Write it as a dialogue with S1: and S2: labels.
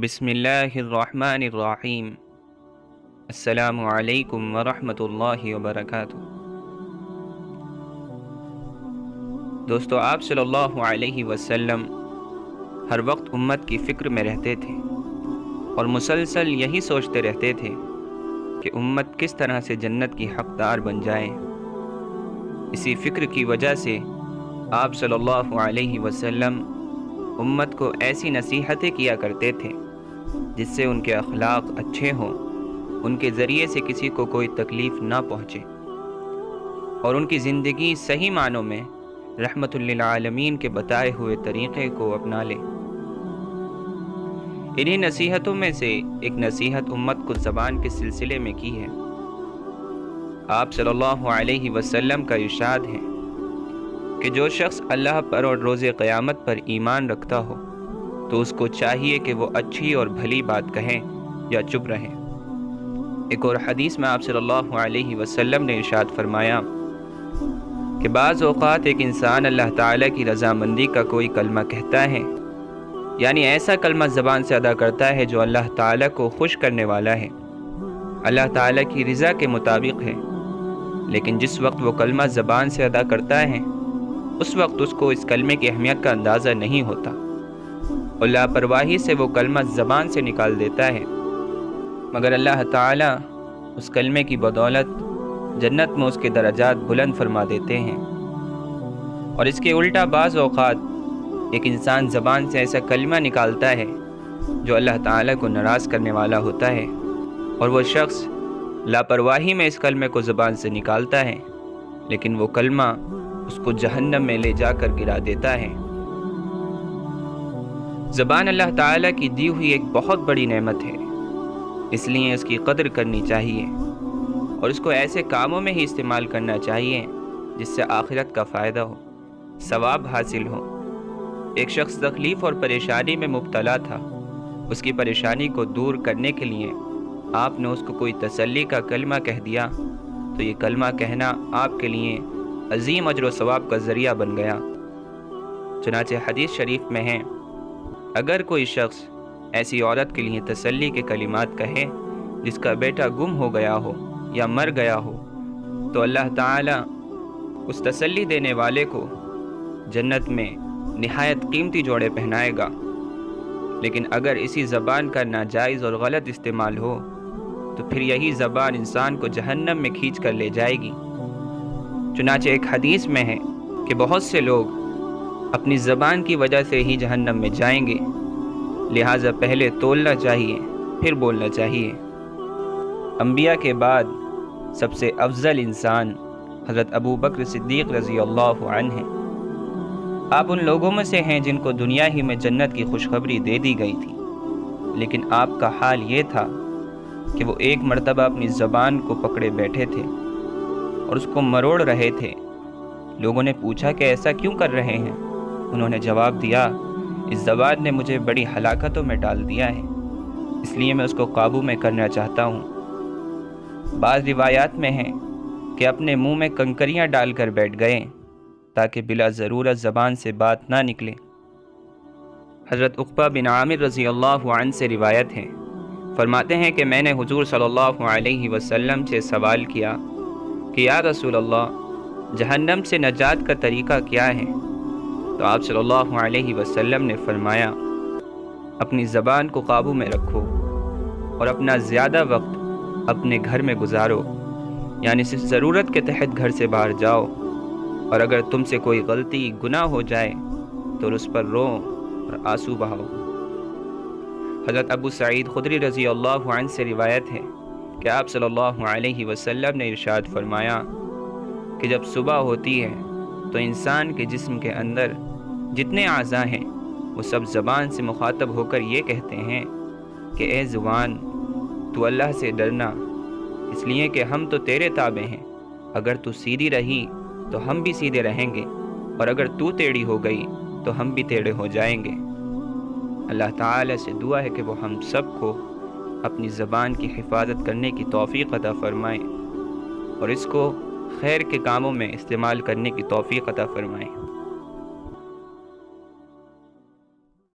S1: बिस्मिल्लाहिर्रहमानिर्रहीम। अस्सलामु अलैकुम वरहमतुल्लाहि वबरकातुहू। दोस्तों, आप सल्लल्लाहु अलैहि वसल्लम हर वक्त उम्मत की फ़िक्र में रहते थे और मुसलसल यही सोचते रहते थे कि उम्मत किस तरह से जन्नत की हक़दार बन जाए। इसी फ़िक्र की वजह से आप सल्लल्लाहु अलैहि वसल्लम उम्मत को ऐसी नसीहतें किया करते थे जिससे उनके अखलाक अच्छे हों, उनके ज़रिए से किसी को कोई तकलीफ़ ना पहुँचे और उनकी ज़िंदगी सही मानों में रहमतुल लिल आलमीन के बताए हुए तरीक़े को अपना लें। इन्हीं नसीहतों में से एक नसीहत उम्मत को ज़बान के सिलसिले में की है। आप सल्लल्लाहु अलैहि वसल्लम का इरशाद है कि जो शख्स अल्लाह पर और रोज़े क़यामत पर ईमान रखता हो तो उसको चाहिए कि वो अच्छी और भली बात कहें या चुप रहें। एक और हदीस में आप सल्लल्लाहु अलैहि वसल्लम ने इरशाद फरमाया कि बाज़ औक़ात एक इंसान अल्लाह ताला की रज़ामंदी का कोई कलमा कहता है, यानी ऐसा कलमा ज़बान से अदा करता है जो अल्लाह ताला को खुश करने वाला है, अल्लाह ताला की रज़ा के मुताबिक है। लेकिन जिस वक्त वो कलमा ज़बान से अदा करता है उस वक्त उसको इस कलमे की अहमियत का अंदाज़ा नहीं होता और लापरवाही से वो कलमा ज़बान से निकाल देता है, मगर अल्लाह ताला उस कलमे की बदौलत जन्नत में उसके दर्जात बुलंद फरमा देते हैं। और इसके उल्टा बाज़ औक़ात एक इंसान ज़बान से ऐसा कलमा निकालता है जो अल्लाह ताला को नाराज़ करने वाला होता है और वो शख्स लापरवाही में इस कलमे को ज़बान से निकालता है, लेकिन वो कलमा उसको जहन्नम में ले जाकर गिरा देता है। ज़बान अल्लाह ताला की दी हुई एक बहुत बड़ी नेमत है, इसलिए इसकी कदर करनी चाहिए और इसको ऐसे कामों में ही इस्तेमाल करना चाहिए जिससे आखिरत का फ़ायदा हो, सवाब हासिल हो। एक शख्स तकलीफ़ और परेशानी में मुब्तला था, उसकी परेशानी को दूर करने के लिए आपने उसको कोई तसल्ली का कलमा कह दिया तो ये कलमा कहना आपके लिए अज़ीम अजर व सवाब का ज़रिया बन गया। चुनाचे हदीस शरीफ में है, अगर कोई शख्स ऐसी औरत के लिए तसल्ली के कलिमात कहे जिसका बेटा गुम हो गया हो या मर गया हो तो अल्लाह ताला उस तसल्ली देने वाले को जन्नत में निहायत कीमती जोड़े पहनाएगा। लेकिन अगर इसी ज़बान का नाजायज़ और गलत इस्तेमाल हो तो फिर यही ज़बान इंसान को जहन्नम में खींच कर ले जाएगी। चुनाचे एक हदीस में है कि बहुत से लोग अपनी ज़बान की वजह से ही जहन्नम में जाएंगे, लिहाजा पहले तोलना चाहिए फिर बोलना चाहिए। अंबिया के बाद सबसे अफजल इंसान हज़रत अबू बकर सिद्दीक़ रज़ी अल्लाहु अन्हु हैं। आप उन लोगों में से हैं जिनको दुनिया ही में जन्नत की खुशखबरी दे दी गई थी, लेकिन आपका हाल ये था कि वो एक मर्तबा अपनी ज़बान को पकड़े बैठे थे और उसको मरोड़ रहे थे। लोगों ने पूछा कि ऐसा क्यों कर रहे हैं? उन्होंने जवाब दिया, इस ज़बान ने मुझे बड़ी हलाकतों में डाल दिया है, इसलिए मैं उसको काबू में करना चाहता हूँ। बाज़ रिवायात में है कि अपने मुंह में कंकरियाँ डालकर बैठ गए ताकि बिला ज़रूरत ज़बान से बात ना निकले। हज़रत उक़बा बिन आमिर रज़ी अल्लाहु अन्हु से रिवायत है, फरमाते हैं कि मैंने हुज़ूर सल्लल्लाहु अलैहि वसल्लम से सवाल किया कि या रसूल अल्लाह, जहन्नम से नजात का तरीक़ा क्या है? तो आप सल्लल्लाहु अलैहि वसल्लम ने फरमाया, अपनी ज़बान को काबू में रखो और अपना ज़्यादा वक्त अपने घर में गुजारो, यानी सिर्फ ज़रूरत के तहत घर से बाहर जाओ, और अगर तुमसे कोई गलती गुनाह हो जाए तो उस पर रो और आंसू बहाओ। हज़रत अबू सईद खुदरी रज़ी अल्लाहु अन्हु से रिवायत है कि आप सल्लल्लाहु अलैहि वसल्लम ने इरशाद फरमाया कि जब सुबह होती है तो इंसान के जिस्म के अंदर जितने आज़ा हैं वो सब ज़बान से मुखातब होकर ये कहते हैं कि ए ज़ुबान, तू अल्लाह से डरना, इसलिए कि हम तो तेरे ताबे हैं। अगर तू सीधी रही तो हम भी सीधे रहेंगे और अगर तू टेढ़ी हो गई तो हम भी टेढ़े हो जाएंगे। अल्लाह ताला से दुआ है कि वो हम सब को अपनी ज़बान की हिफाजत करने की तौफ़ीक़ अता फ़रमाएँ और इसको खैर के कामों में इस्तेमाल करने की तौफ़ीक़ अता फ़रमाएँ।